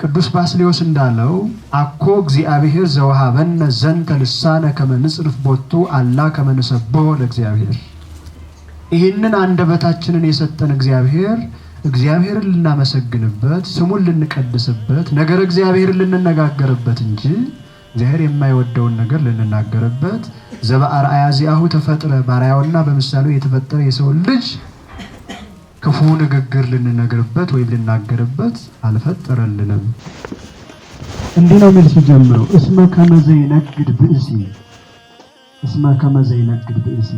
ቅዱስ ባስልዮስ እንዳለው አኮ እግዚአብሔር ዘወሃበነ ዘንተ ልሳነ ከመ ንጽርፍ ቦቱ አላ ከመ ንሰብሖ ለእግዚአብሔር። ይህንን አንደበታችንን የሰጠን እግዚአብሔርን ልናመሰግንበት፣ ስሙን ልንቀድስበት፣ ነገር እግዚአብሔርን ልንነጋገርበት እንጂ እግዚአብሔር የማይወደውን ነገር ልንናገርበት ዘበአርአያ ዚአሁ ተፈጥረ ባሪያውና በምሳሌው የተፈጠረ የሰው ልጅ ክፉ ንግግር ልንነግርበት ወይ ልናገርበት አልፈጠረልንም። እንዲህ ነው የሚል ሲጀምረው እስመ ከመ ዘይነግድ ብእሲ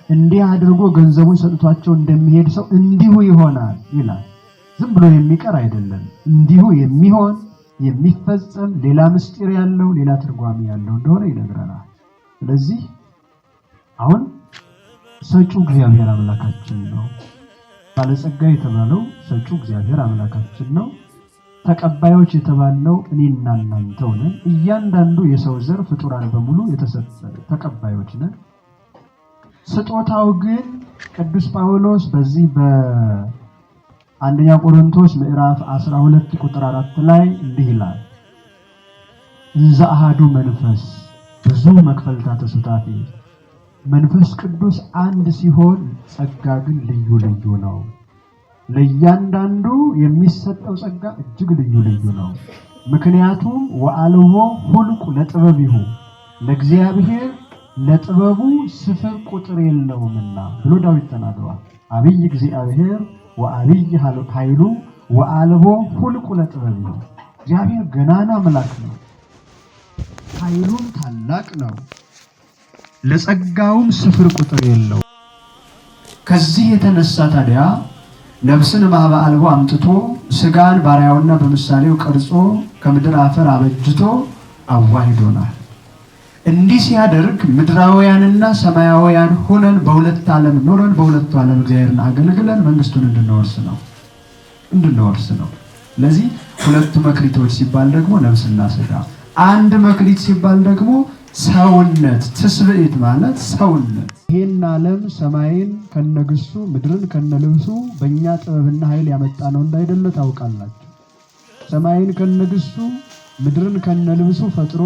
እንዲህ አድርጎ ገንዘቡን ሰጥቷቸው እንደሚሄድ ሰው እንዲሁ ይሆናል ይላል። ዝም ብሎ የሚቀር አይደለም፣ እንዲሁ የሚሆን የሚፈጸም ሌላ ምስጢር ያለው ሌላ ትርጓሜ ያለው እንደሆነ ይነግረናል። ስለዚህ አሁን ሰጪው እግዚአብሔር አምላካችን ነው። ባለጸጋ የተባለው ሰጪው እግዚአብሔር አምላካችን ነው። ተቀባዮች የተባለው እኔና እናንተ ነን። እያንዳንዱ የሰው ዘር ፍጡራን በሙሉ የተሰጠ ተቀባዮች ነን። ስጦታው ግን ቅዱስ ጳውሎስ በዚህ በአንደኛ ቆሮንቶስ ምዕራፍ 12 ቁጥር 4 ላይ እንዲህ ይላል፣ እንዘ አሐዱ መንፈስ ብዙ መክፈልታተ ሱታፌ፣ መንፈስ ቅዱስ አንድ ሲሆን ጸጋ ግን ልዩ ልዩ ነው። ለእያንዳንዱ የሚሰጠው ጸጋ እጅግ ልዩ ልዩ ነው። ምክንያቱም ወአልቦ ሁልቁ ለጥበቢሁ፣ ለእግዚአብሔር ለጥበቡ ስፍር ቁጥር የለውምና ብሎ ዳዊት ተናግሯል። አብይ እግዚአብሔር ወአብይ ኃይሉ ወአልቦ ሁልቁ ለጥበቢሁ። እግዚአብሔር ገናና አምላክ ነው፣ ኃይሉም ታላቅ ነው፣ ለጸጋውም ስፍር ቁጥር የለው። ከዚህ የተነሳ ታዲያ ነፍስን ማኅበ አልቦ አምጥቶ ስጋን ባሪያውና በምሳሌው ቀርጾ ከምድር አፈር አበጅቶ አዋህዶናል። እንዲህ ሲያደርግ ምድራውያንና ሰማያውያን ሆነን በሁለት ዓለም ኖረን በሁለቱ ዓለም እግዚአብሔርን አገልግለን መንግስቱን እንድንወርስ ነው። ስለዚህ ሁለቱ መክሊቶች ሲባል ደግሞ ነፍስና ስጋ፣ አንድ መክሊት ሲባል ደግሞ ሰውነት፣ ትስብእት ማለት ሰውነት። ይሄን ዓለም ሰማይን ከነግሱ ምድርን ከነልብሱ በእኛ ጥበብና ኃይል ያመጣ ነው እንዳይደለ ታውቃላችሁ። ሰማይን ከነግሱ ምድርን ከነልብሱ ፈጥሮ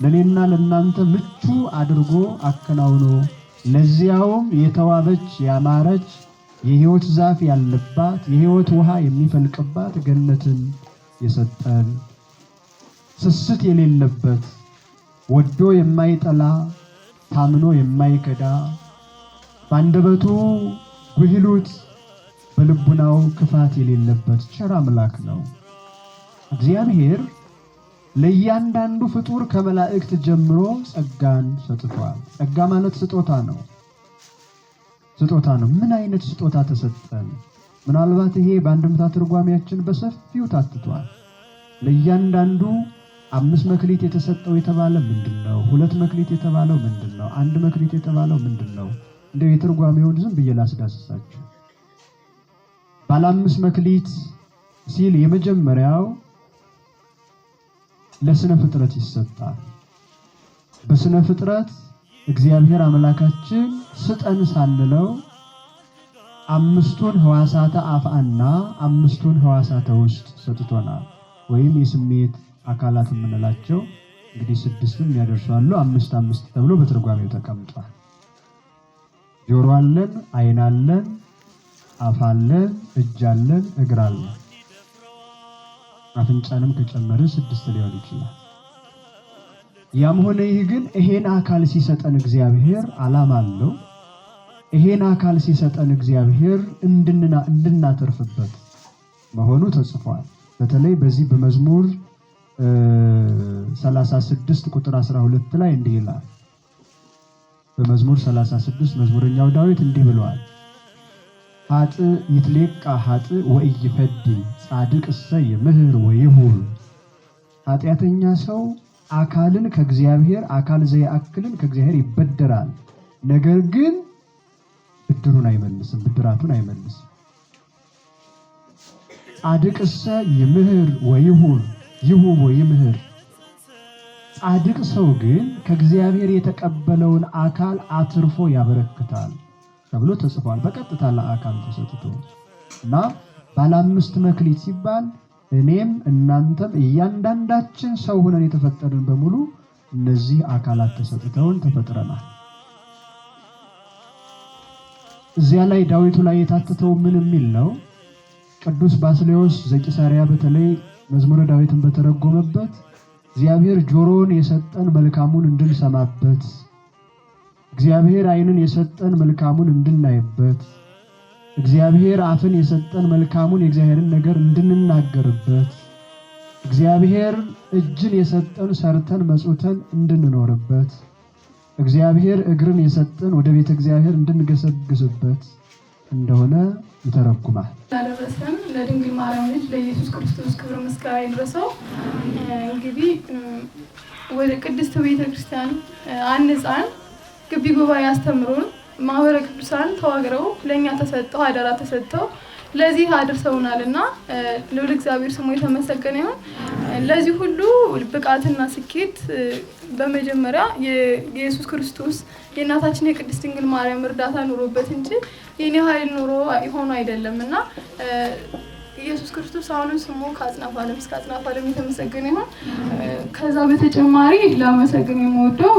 ለኔና ለናንተ ምቹ አድርጎ አከናውኖ ለዚያውም የተዋበች ያማረች የሕይወት ዛፍ ያለባት የሕይወት ውሃ የሚፈልቅባት ገነትን የሰጠን ስስት የሌለበት ወዶ የማይጠላ ታምኖ የማይከዳ ባንደበቱ ብሂሉት በልቡናው ክፋት የሌለበት ቸር አምላክ ነው እግዚአብሔር። ለእያንዳንዱ ፍጡር ከመላእክት ጀምሮ ጸጋን ሰጥቷል። ጸጋ ማለት ስጦታ ነው። ምን አይነት ስጦታ ተሰጠን? ምናልባት ይሄ በአንድምታ ትርጓሜያችን በሰፊው ታትቷል። ለእያንዳንዱ 5 መክሊት የተሰጠው የተባለ ምንድነው? 2 መክሊት የተባለው ምንድነው? 1 መክሊት የተባለው ምንድነው? እንደው የትርጓሜውን ዝም ብዬ ላስዳስሳችሁ። ባለ 5 መክሊት ሲል የመጀመሪያው ለስነ ፍጥረት ይሰጣል። በስነ ፍጥረት እግዚአብሔር አምላካችን ስጠን ሳንለው 5ቱን ሕዋሳተ አፍአና 5ቱን ሕዋሳተ ውስጥ ሰጥቶናል። ወይም የስሜት አካላት የምንላቸው እንግዲህ 6ም ያደርሳሉ። 5 ተብሎ በትርጓሜው ተቀምጧል። ጆሮ አለን፣ ዓይን አለን፣ አፍ አለን፣ እጅ አለን፣ እግር አለን። አፍንጫንም ከጨመረ 6 ሊሆን ይችላል። ያም ሆነ ይህ ግን ይሄን አካል ሲሰጠን እግዚአብሔር ዓላማ አለው። ይሄን አካል ሲሰጠን እግዚአብሔር እንድናተርፍበት መሆኑ ተጽፏል። በተለይ በዚህ በመዝሙር 36 ቁጥር 12 ላይ እንዲህ ይላል። በመዝሙር 36 መዝሙረኛው ዳዊት እንዲህ ብለዋል፣ ሀጥ ይትሌቃ ሀጥ ወኢይፈዲ ጻድቅ እሰይ ምህር ወይሁር። ኃጢአተኛ ሰው አካልን ከእግዚአብሔር አካል ዘያክልን ከእግዚአብሔር ይበደራል፣ ነገር ግን ብድራቱን አይመልስም። ጻድቅ እሰይ ምህር ወይሁር ይሁብ ወይምህር። ጻድቅ ሰው ግን ከእግዚአብሔር የተቀበለውን አካል አትርፎ ያበረክታል ተብሎ ተጽፏል። በቀጥታ ለአካል ተሰጥቶ እና ባለ 5 መክሊት ሲባል እኔም እናንተም እያንዳንዳችን ሰው ሆነን የተፈጠርን በሙሉ እነዚህ አካላት ተሰጥተውን ተፈጥረናል። እዚያ ላይ ዳዊቱ ላይ የታተተው ምን የሚል ነው? ቅዱስ ባስልዮስ ዘቂሳርያ በተለይ መዝሙረ ዳዊትን በተረጎመበት እግዚአብሔር ጆሮን የሰጠን መልካሙን እንድንሰማበት፣ እግዚአብሔር ዓይንን የሰጠን መልካሙን እንድናይበት፣ እግዚአብሔር አፍን የሰጠን መልካሙን የእግዚአብሔርን ነገር እንድንናገርበት፣ እግዚአብሔር እጅን የሰጠን ሰርተን መጽውተን እንድንኖርበት፣ እግዚአብሔር እግርን የሰጠን ወደ ቤተ እግዚአብሔር እንድንገሰግስበት እንደሆነ ይተረጉማል። ለደረሰን ለድንግል ማርያም ልጅ ለኢየሱስ ክርስቶስ ክብር ምስጋና ይድረሰው። እንግዲህ ወደ ቅድስት ቤተ ክርስቲያን አንጻን ግቢ ጉባኤ አስተምሮን ማህበረ ቅዱሳን ተዋግረው ለኛ ተሰጠው አደራ ተሰጠው ለዚህ አድርሰውናልና ለወደ እግዚአብሔር ስሙ የተመሰገነ ይሁን። ለዚህ ሁሉ ብቃትና ስኬት በመጀመሪያ የኢየሱስ ክርስቶስ የእናታችን የቅድስት ድንግል ማርያም እርዳታ ኑሮበት እንጂ የኔ ኃይል ኑሮ ሆኖ አይደለምና ኢየሱስ ክርስቶስ አሁንም ስሙ ከአጽናፈ ዓለም እስከ አጽናፈ ዓለም የተመሰገነ ይሁን። ከዛ በተጨማሪ ለማመሰገን የምወደው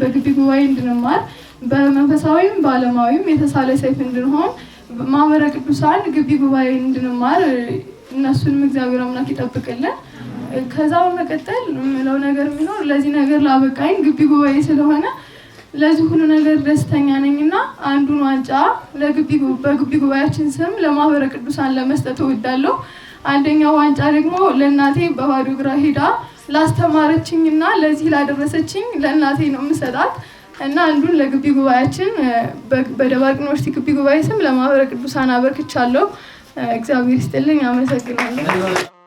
በግቢ ጉባኤ እንድንማር በመንፈሳዊም በዓለማዊም የተሳለ ሰይፍ እንድንሆን ማህበረ ቅዱሳን ግቢ ጉባኤ እንድንማር እነሱንም እግዚአብሔር አምላክ ይጠብቅልን። ከዛ በመቀጠል ምለው ነገር ቢኖር ለዚህ ነገር ላበቃኝ ግቢ ጉባኤ ስለሆነ ለዚህ ሁሉ ነገር ደስተኛ ነኝና አንዱን ዋንጫ በግቢ ጉባኤያችን ስም ለማህበረ ቅዱሳን ለመስጠት እወዳለሁ። አንደኛው ዋንጫ ደግሞ ለእናቴ በባዶ እግሯ ሄዳ ላስተማረችኝና ለዚህ ላደረሰችኝ ለእናቴ ነው የምሰጣት እና አንዱን ለግቢ ጉባኤያችን በደባርቅ ዩኒቨርሲቲ ግቢ ጉባኤ ስም ለማህበረ ቅዱሳን አበርክቻለሁ። እግዚአብሔር ይስጥልኝ። አመሰግናለሁ።